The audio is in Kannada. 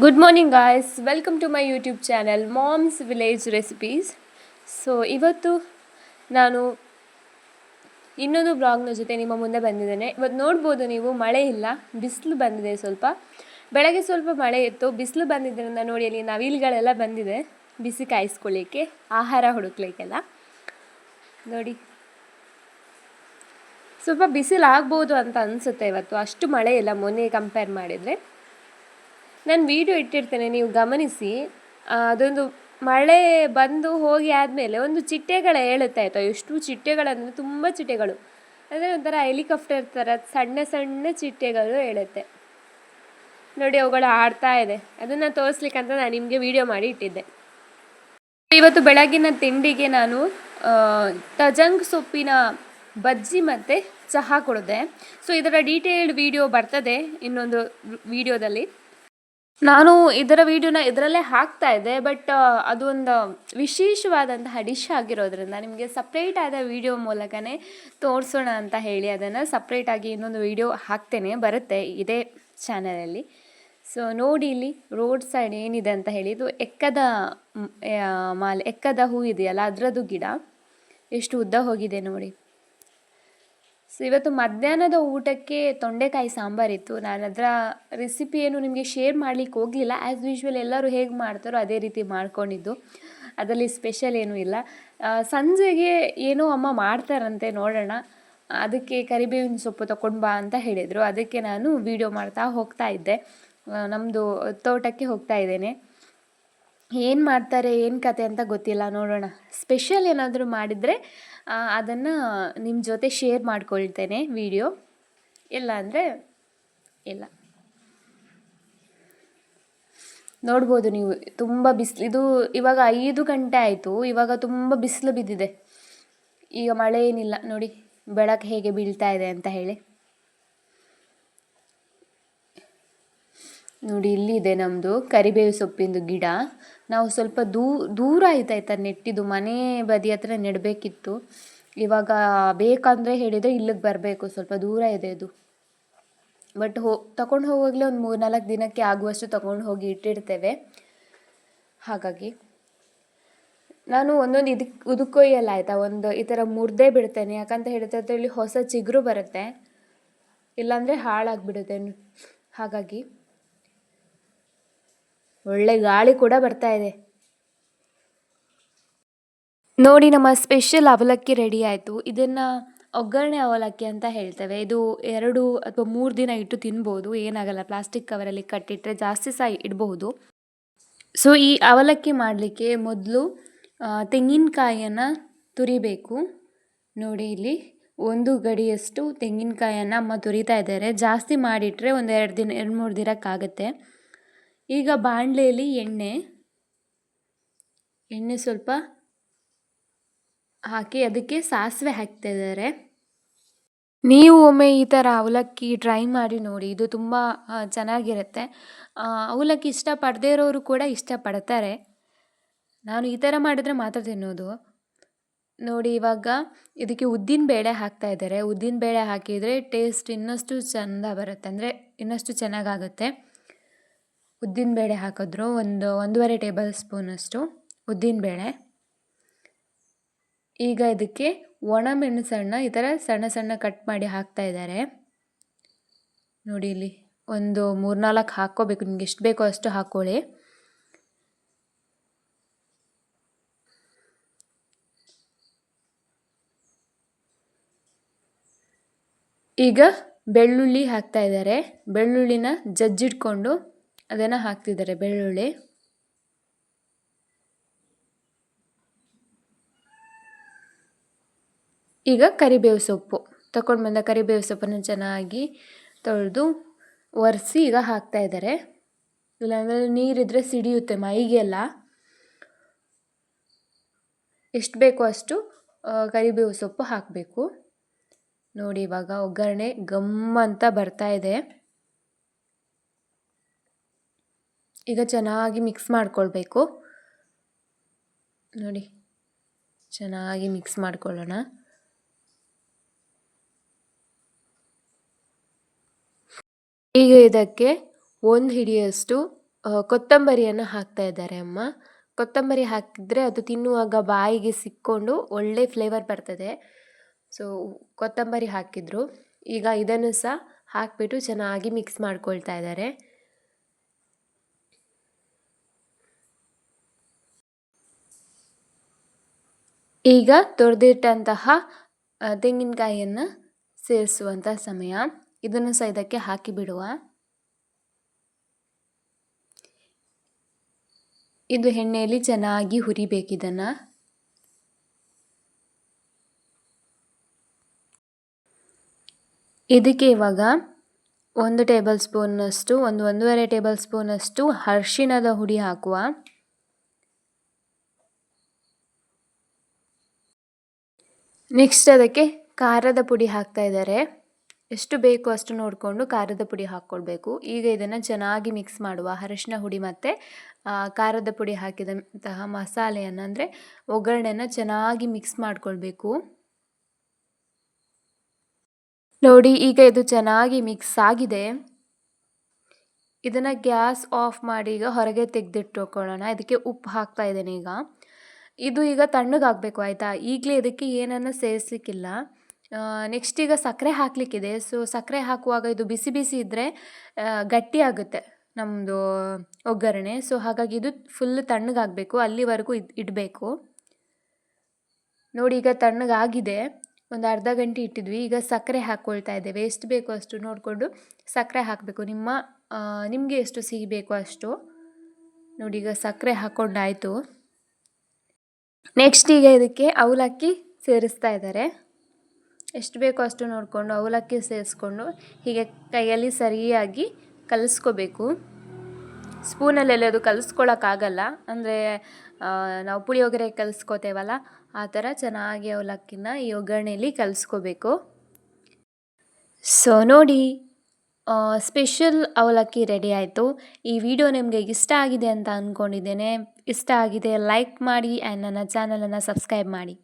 Good morning guys, welcome to my YouTube channel mom's village recipes. So ಇವತ್ತು ನಾನು ಇನ್ನೊಂದು ಬ್ಲಾಗ್ನ ಜೊತೆ ನಿಮ್ಮ ಮುಂದೆ ಬಂದಿದ್ದೇನೆ. ಇವತ್ತು ನೋಡ್ಬೋದು ನೀವು, ಮಳೆ ಇಲ್ಲ, ಬಿಸಿಲು ಬಂದಿದೆ. ಬೆಳಗ್ಗೆ ಸ್ವಲ್ಪ ಮಳೆ ಇತ್ತು, ಬಿಸಿಲು ಬಂದಿದ್ದರಿಂದ ನೋಡಿ ಅಲ್ಲಿ ನವಿಲುಗಳೆಲ್ಲ ಬಂದಿದೆ ಬಿಸಿ ಕಾಯಿಸ್ಕೊಳ್ಳಿಕ್ಕೆ, ಆಹಾರ ಹುಡುಕ್ಲಿಕ್ಕೆಲ್ಲ. ನೋಡಿ ಸ್ವಲ್ಪ ಬಿಸಿಲು ಆಗ್ಬೋದು ಅಂತ ಅನಿಸುತ್ತೆ ಇವತ್ತು, ಅಷ್ಟು ಮಳೆ ಇಲ್ಲ ಮೊನ್ನೆ ಕಂಪೇರ್ ಮಾಡಿದರೆ. ನಾನು ವಿಡಿಯೋ ಇಟ್ಟಿರ್ತೇನೆ, ನೀವು ಗಮನಿಸಿ. ಅದೊಂದು ಮಳೆ ಬಂದು ಹೋಗಿ ಆದಮೇಲೆ ಒಂದು ಚಿಟ್ಟೆಗಳು ಹೇಳುತ್ತೆ ಆಯಿತಾ. ಎಷ್ಟು ಚಿಟ್ಟೆಗಳಂದರೆ ತುಂಬ ಚಿಟ್ಟೆಗಳು, ಅಂದರೆ ಒಂಥರ ಹೆಲಿಕಾಪ್ಟರ್ ಥರ ಸಣ್ಣ ಸಣ್ಣ ಚಿಟ್ಟೆಗಳು ಹೇಳುತ್ತೆ ನೋಡಿ. ಅವುಗಳು ಆಡ್ತಾ ಇದೆ, ಅದನ್ನು ತೋರಿಸ್ಲಿಕ್ಕಂತ ನಾನು ನಿಮಗೆ ವಿಡಿಯೋ ಮಾಡಿ ಇಟ್ಟಿದ್ದೆ. ಇವತ್ತು ಬೆಳಗಿನ ತಿಂಡಿಗೆ ನಾನು ತಜಂಗ್ ಸೊಪ್ಪಿನ ಬಜ್ಜಿ ಮತ್ತು ಚಹಾ ಕೊಡಿದೆ. ಸೊ ಇದರ ಡೀಟೇಲ್ಡ್ ವಿಡಿಯೋ ಬರ್ತದೆ ಇನ್ನೊಂದು ವಿಡಿಯೋದಲ್ಲಿ. ನಾನು ಇದರ ವಿಡಿಯೋನ ಇದರಲ್ಲೇ ಹಾಕ್ತಾ ಇದ್ದೆ, ಬಟ್ ಅದು ಒಂದು ವಿಶೇಷವಾದಂತಹ ಡಿಶ್ ಆಗಿರೋದ್ರಿಂದ ನಿಮಗೆ ಸಪ್ರೇಟ್ ಆದ ವಿಡಿಯೋ ಮೂಲಕನೇ ತೋರಿಸೋಣ ಅಂತ ಹೇಳಿ ಅದನ್ನು ಸಪ್ರೇಟಾಗಿ ಇನ್ನೊಂದು ವಿಡಿಯೋ ಹಾಕ್ತೇನೆ, ಬರುತ್ತೆ ಇದೇ ಚಾನಲಲ್ಲಿ. ಸೊ ನೋಡಿ ಇಲ್ಲಿ ರೋಡ್ ಸೈಡ್ ಏನಿದೆ ಅಂತ ಹೇಳಿ, ಇದು ಎಕ್ಕದ ಹೂ ಇದೆಯಲ್ಲ ಅದರದ್ದು ಗಿಡ, ಎಷ್ಟು ಉದ್ದ ಹೋಗಿದೆ ನೋಡಿ. ಸೊ ಇವತ್ತು ಮಧ್ಯಾಹ್ನದ ಊಟಕ್ಕೆ ತೊಂಡೆಕಾಯಿ ಸಾಂಬಾರಿತ್ತು. ನಾನು ಅದರ ರೆಸಿಪಿ ಏನು ನಿಮಗೆ ಶೇರ್ ಮಾಡಲಿಕ್ಕೆ ಹೋಗಲಿಲ್ಲ. ಆ್ಯಸ್ ಯೂಶ್ವಲ್ ಎಲ್ಲರೂ ಹೇಗೆ ಮಾಡ್ತಾರೋ ಅದೇ ರೀತಿ ಮಾಡ್ಕೊಂಡಿದ್ದು, ಅದರಲ್ಲಿ ಸ್ಪೆಷಲ್ ಏನೂ ಇಲ್ಲ. ಸಂಜೆಗೆ ಏನೋ ಅಮ್ಮ ಮಾಡ್ತಾರಂತೆ, ನೋಡೋಣ. ಅದಕ್ಕೆ ಕರಿಬೇವಿನ ಸೊಪ್ಪು ತಗೊಂಡು ಬಾ ಅಂತ ಹೇಳಿದರು, ಅದಕ್ಕೆ ನಾನು ವಿಡಿಯೋ ಮಾಡ್ತಾ ಹೋಗ್ತಾ ಇದ್ದೆ. ನಮ್ಮದು ತೋಟಕ್ಕೆ ಹೋಗ್ತಾ ಇದ್ದೇನೆ. ಏನು ಮಾಡ್ತಾರೆ ಏನು ಕತೆ ಅಂತ ಗೊತ್ತಿಲ್ಲ, ನೋಡೋಣ. ಸ್ಪೆಷಲ್ ಏನಾದರೂ ಮಾಡಿದರೆ ಅದನ್ನು ನಿಮ್ಮ ಜೊತೆ ಶೇರ್ ಮಾಡ್ಕೊಳ್ತೇನೆ ವಿಡಿಯೋ, ಇಲ್ಲ ಅಂದರೆ ಇಲ್ಲ. ನೋಡ್ಬೋದು ನೀವು, ತುಂಬ ಬಿಸಿಲು. ಇದು ಇವಾಗ 5 ಗಂಟೆ ಆಯಿತು, ಇವಾಗ ತುಂಬ ಬಿಸಿಲು ಬಿದ್ದಿದೆ. ಈಗ ಮಳೆ ಏನಿಲ್ಲ ನೋಡಿ, ಬೆಳಕು ಹೇಗೆ ಬೀಳ್ತಾ ಇದೆ ಅಂತ ಹೇಳಿ. ನೋಡಿ ಇಲ್ಲಿದೆ ನಮ್ಮದು ಕರಿಬೇವು ಸೊಪ್ಪಿಂದು ಗಿಡ. ನಾವು ಸ್ವಲ್ಪ ದೂರ ಆಯ್ತಾಯ್ತಾ ನೆಟ್ಟಿದ್ದು, ಮನೆ ಬದಿ ಹತ್ರ ನೆಡಬೇಕಿತ್ತು. ಇವಾಗ ಬೇಕಂದರೆ ಹೇಳಿದರೆ ಇಲ್ಲಿಗೆ ಬರಬೇಕು, ಸ್ವಲ್ಪ ದೂರ ಇದೆ ಅದು. ಬಟ್ ತಗೊಂಡು ಹೋಗೋಗ್ಲೇ ಒಂದು 3-4 ದಿನಕ್ಕೆ ಆಗುವಷ್ಟು ತಗೊಂಡು ಹೋಗಿ ಇಟ್ಟಿರ್ತೇವೆ. ಹಾಗಾಗಿ ನಾನು ಒಂದೊಂದು ಉದುಕೊಯ್ಯಲ್ಲ ಆಯಿತಾ, ಒಂದು ಈ ಥರ ಮುರಿದೇ ಬಿಡ್ತೇನೆ. ಯಾಕಂತ ಹೇಳಿದ್ರೆ ಅದರಲ್ಲಿ ಹೊಸ ಚಿಗುರು ಬರುತ್ತೆ, ಇಲ್ಲಾಂದರೆ ಹಾಳಾಗಿಬಿಡುತ್ತೆ. ಹಾಗಾಗಿ ಒಳ್ಳೆ ಗಾಳಿ ಕೂಡ ಬರ್ತಾ ಇದೆ ನೋಡಿ. ನಮ್ಮ ಸ್ಪೆಷಲ್ ಅವಲಕ್ಕಿ ರೆಡಿ ಆಯಿತು. ಇದನ್ನು ಒಗ್ಗರಣೆ ಅವಲಕ್ಕಿ ಅಂತ ಹೇಳ್ತೇವೆ. ಇದು 2 ಅಥವಾ 3 ದಿನ ಇಟ್ಟು ತಿನ್ಬೋದು, ಏನಾಗಲ್ಲ. ಪ್ಲಾಸ್ಟಿಕ್ ಕವರಲ್ಲಿ ಕಟ್ಟಿಟ್ಟರೆ ಜಾಸ್ತಿ ಸಹ ಇಡಬಹುದು. ಸೊ ಈ ಅವಲಕ್ಕಿ ಮಾಡಲಿಕ್ಕೆ ಮೊದಲು ತೆಂಗಿನಕಾಯಿಯನ್ನು ತುರಿಬೇಕು. ನೋಡಿ ಇಲ್ಲಿ 1 ಗಡಿಯಷ್ಟು ತೆಂಗಿನಕಾಯನ್ನು ಅಮ್ಮ ತುರಿತಾ ಇದ್ದಾರೆ. ಜಾಸ್ತಿ ಮಾಡಿಟ್ರೆ ಒಂದು 2-3 ದಿನಕ್ಕಾಗುತ್ತೆ. ಈಗ ಬಾಣಲೆಯಲ್ಲಿ ಎಣ್ಣೆ ಸ್ವಲ್ಪ ಹಾಕಿ ಅದಕ್ಕೆ ಸಾಸಿವೆ ಹಾಕ್ತಾ ಇದ್ದಾರೆ. ನೀವು ಒಮ್ಮೆ ಈ ಥರ ಅವಲಕ್ಕಿ ಟ್ರೈ ಮಾಡಿ ನೋಡಿ, ಇದು ತುಂಬ ಚೆನ್ನಾಗಿರುತ್ತೆ. ಅವಲಕ್ಕಿ ಇಷ್ಟಪಡದೇ ಇರೋರು ಕೂಡ ಇಷ್ಟಪಡ್ತಾರೆ. ನಾನು ಈ ಥರ ಮಾಡಿದರೆ ಮಾತ್ರ ತಿನ್ನೋದು ನೋಡಿ. ಇವಾಗ ಇದಕ್ಕೆ ಉದ್ದಿನಬೇಳೆ ಹಾಕ್ತಾ ಇದ್ದಾರೆ. ಉದ್ದಿನಬೇಳೆ ಹಾಕಿದರೆ ಟೇಸ್ಟ್ ಇನ್ನಷ್ಟು ಚೆಂದ ಬರುತ್ತೆ, ಅಂದರೆ ಇನ್ನಷ್ಟು ಚೆನ್ನಾಗಾಗುತ್ತೆ. ಉದ್ದಿನಬೇಳೆ ಹಾಕಿದ್ರು 1.5 ಟೇಬಲ್ ಸ್ಪೂನಷ್ಟು ಉದ್ದಿನಬೇಳೆ. ಈಗ ಇದಕ್ಕೆ ಒಣಮೆಣಸನ್ನು ಈ ಥರ ಸಣ್ಣ ಸಣ್ಣ ಕಟ್ ಮಾಡಿ ಹಾಕ್ತಾ ಇದ್ದಾರೆ ನೋಡಿ. ಇಲ್ಲಿ ಒಂದು 3-4 ಹಾಕ್ಕೋಬೇಕು, ನಿಮ್ಗೆ ಎಷ್ಟು ಬೇಕೋ ಅಷ್ಟು ಹಾಕ್ಕೊಳ್ಳಿ. ಈಗ ಬೆಳ್ಳುಳ್ಳಿ ಹಾಕ್ತಾ ಇದ್ದಾರೆ. ಬೆಳ್ಳುಳ್ಳಿನ ಜಜ್ಜಿಟ್ಕೊಂಡು ಅದನ್ನು ಹಾಕ್ತಿದ್ದಾರೆ, ಬೆಳ್ಳುಳ್ಳಿ. ಈಗ ಕರಿಬೇವು ಸೊಪ್ಪು ತಗೊಂಡು ಬಂದ ಕರಿಬೇವು ಸೊಪ್ಪನ್ನು ಚೆನ್ನಾಗಿ ತೊಳೆದು ಒರೆಸಿ ಈಗ ಹಾಕ್ತಾ ಇದ್ದಾರೆ. ಇಲ್ಲಾಂದರೆ ನೀರಿದ್ರೆ ಸಿಡಿಯುತ್ತೆ ಮೈಗೆಲ್ಲ. ಎಷ್ಟು ಬೇಕೋ ಅಷ್ಟು ಕರಿಬೇವು ಸೊಪ್ಪು ಹಾಕಬೇಕು ನೋಡಿ. ಇವಾಗ ಒಗ್ಗರಣೆ ಗಮ್ಮಂತ ಬರ್ತಾ ಇದೆ. ಈಗ ಚೆನ್ನಾಗಿ ಮಿಕ್ಸ್ ಮಾಡ್ಕೊಳ್ಬೇಕು ನೋಡಿ, ಚೆನ್ನಾಗಿ ಮಿಕ್ಸ್ ಮಾಡ್ಕೊಳ್ಳೋಣ. ಈಗ ಇದಕ್ಕೆ 1 ಹಿಡಿಯಷ್ಟು ಕೊತ್ತಂಬರಿಯನ್ನು ಹಾಕ್ತಾ ಇದ್ದಾರೆ ಅಮ್ಮ. ಕೊತ್ತಂಬರಿ ಹಾಕಿದರೆ ಅದು ತಿನ್ನುವಾಗ ಬಾಯಿಗೆ ಸಿಕ್ಕೊಂಡು ಒಳ್ಳೆ ಫ್ಲೇವರ್ ಬರ್ತದೆ. ಸೊ ಕೊತ್ತಂಬರಿ ಹಾಕಿದರು. ಈಗ ಇದನ್ನು ಸಹ ಹಾಕಿಬಿಟ್ಟು ಚೆನ್ನಾಗಿ ಮಿಕ್ಸ್ ಮಾಡ್ಕೊಳ್ತಾ ಇದ್ದಾರೆ. ಈಗ ತುರಿದಿಟ್ಟಂತಹ ತೆಂಗಿನಕಾಯಿಯನ್ನು ಸೇರಿಸುವಂಥ ಸಮಯ. ಇದನ್ನು ಸಹ ಇದಕ್ಕೆ ಹಾಕಿಬಿಡುವ. ಇದು ಎಣ್ಣೆಯಲ್ಲಿ ಚೆನ್ನಾಗಿ ಹುರಿಬೇಕಿದನ್ನು. ಇದಕ್ಕೆ ಇವಾಗ 1 ಟೇಬಲ್ ಸ್ಪೂನ್ನಷ್ಟು 1-1.5 ಟೇಬಲ್ ಸ್ಪೂನಷ್ಟು ಅರಿಶಿಣದ ಹುಡಿ ಹಾಕುವ. ನೆಕ್ಸ್ಟ್ ಅದಕ್ಕೆ ಖಾರದ ಪುಡಿ ಹಾಕ್ತಾ ಇದ್ದಾರೆ. ಎಷ್ಟು ಬೇಕು ಅಷ್ಟು ನೋಡಿಕೊಂಡು ಖಾರದ ಪುಡಿ ಹಾಕ್ಕೊಳ್ಬೇಕು. ಈಗ ಇದನ್ನು ಚೆನ್ನಾಗಿ ಮಿಕ್ಸ್ ಮಾಡುವ. ಅರಿಶಿನ ಹುಡಿ ಮತ್ತು ಖಾರದ ಪುಡಿ ಹಾಕಿದಂತಹ ಮಸಾಲೆಯನ್ನು ಅಂದರೆ ಒಗ್ಗರಣೆನ ಚೆನ್ನಾಗಿ ಮಿಕ್ಸ್ ಮಾಡಿಕೊಳ್ಬೇಕು. ನೋಡಿ ಈಗ ಇದು ಚೆನ್ನಾಗಿ ಮಿಕ್ಸ್ ಆಗಿದೆ. ಇದನ್ನು ಗ್ಯಾಸ್ ಆಫ್ ಮಾಡಿ ಈಗ ಹೊರಗೆ ತೆಗೆದಿಟ್ಟುಕೊಳ್ಳೋಣ. ಇದಕ್ಕೆ ಉಪ್ಪು ಹಾಕ್ತಾ ಇದ್ದೇನೆ ಈಗ. ಇದು ಈಗ ತಣ್ಣಗಾಗಬೇಕು ಆಯಿತಾ. ಈಗಲೇ ಇದಕ್ಕೆ ಏನನ್ನು ಸೇರಿಸಲಿಕ್ಕಿಲ್ಲ. ನೆಕ್ಸ್ಟ್ ಈಗ ಸಕ್ಕರೆ ಹಾಕಲಿಕ್ಕಿದೆ. ಸೊ ಸಕ್ಕರೆ ಹಾಕುವಾಗ ಇದು ಬಿಸಿ ಬಿಸಿ ಇದ್ದರೆ ಗಟ್ಟಿ ಆಗುತ್ತೆ ನಮ್ಮದು ಒಗ್ಗರಣೆ. ಸೊ ಹಾಗಾಗಿ ಇದು ಫುಲ್ ತಣ್ಣಗಾಗಬೇಕು, ಅಲ್ಲಿವರೆಗೂ ಇಡಬೇಕು. ನೋಡಿ ಈಗ ತಣ್ಣಗಾಗಿದೆ. ಒಂದು ಅರ್ಧ ಗಂಟೆ ಇಟ್ಟಿದ್ವಿ. ಈಗ ಸಕ್ಕರೆ ಹಾಕ್ಕೊಳ್ತಾ ಇದ್ದೇವೆ. ಎಷ್ಟು ಬೇಕೋ ಅಷ್ಟು ನೋಡಿಕೊಂಡು ಸಕ್ಕರೆ ಹಾಕಬೇಕು. ನಿಮಗೆ ಎಷ್ಟು ಸಿಹಿ ಬೇಕೋ ಅಷ್ಟು ನೋಡಿ. ಈಗ ಸಕ್ಕರೆ ಹಾಕ್ಕೊಂಡಾಯಿತು. ನೆಕ್ಸ್ಟ್ ಈಗ ಇದಕ್ಕೆ ಅವಲಕ್ಕಿ ಸೇರಿಸ್ತಾ ಇದ್ದಾರೆ. ಎಷ್ಟು ಬೇಕೋ ಅಷ್ಟು ನೋಡಿಕೊಂಡು ಅವಲಕ್ಕಿ ಸೇರಿಸ್ಕೊಂಡು ಹೀಗೆ ಕೈಯಲ್ಲಿ ಸರಿಯಾಗಿ ಕಲಿಸ್ಕೋಬೇಕು. ಸ್ಪೂನಲ್ಲೆಲ್ಲ ಅದು ಕಲಿಸ್ಕೊಳ್ಳೋಕ್ಕಾಗಲ್ಲ. ಅಂದರೆ ನಾವು ಪುಳಿಯೋಗರೆ ಕಲಿಸ್ಕೋತೇವಲ್ಲ ಆ ಥರ ಚೆನ್ನಾಗಿ ಅವಲಕ್ಕಿನ ಈ ಒಗ್ಗರಣೆಯಲ್ಲಿ ಕಲಿಸ್ಕೋಬೇಕು. ಸೊ ನೋಡಿ, ಸ್ಪೆಷಲ್ ಅವಲಕ್ಕಿ ರೆಡಿ ಆಯಿತು. ಈ ವಿಡಿಯೋ ನಿಮಗೆ ಇಷ್ಟ ಆಗಿದೆ ಅಂತ ಅಂದ್ಕೊಂಡಿದ್ದೇನೆ. ಇಷ್ಟ ಆಗಿದೆ ಲೈಕ್ ಮಾಡಿ ಆ್ಯಂಡ್ ನನ್ನ ಚಾನಲನ್ನು ಸಬ್ಸ್ಕ್ರೈಬ್ ಮಾಡಿ.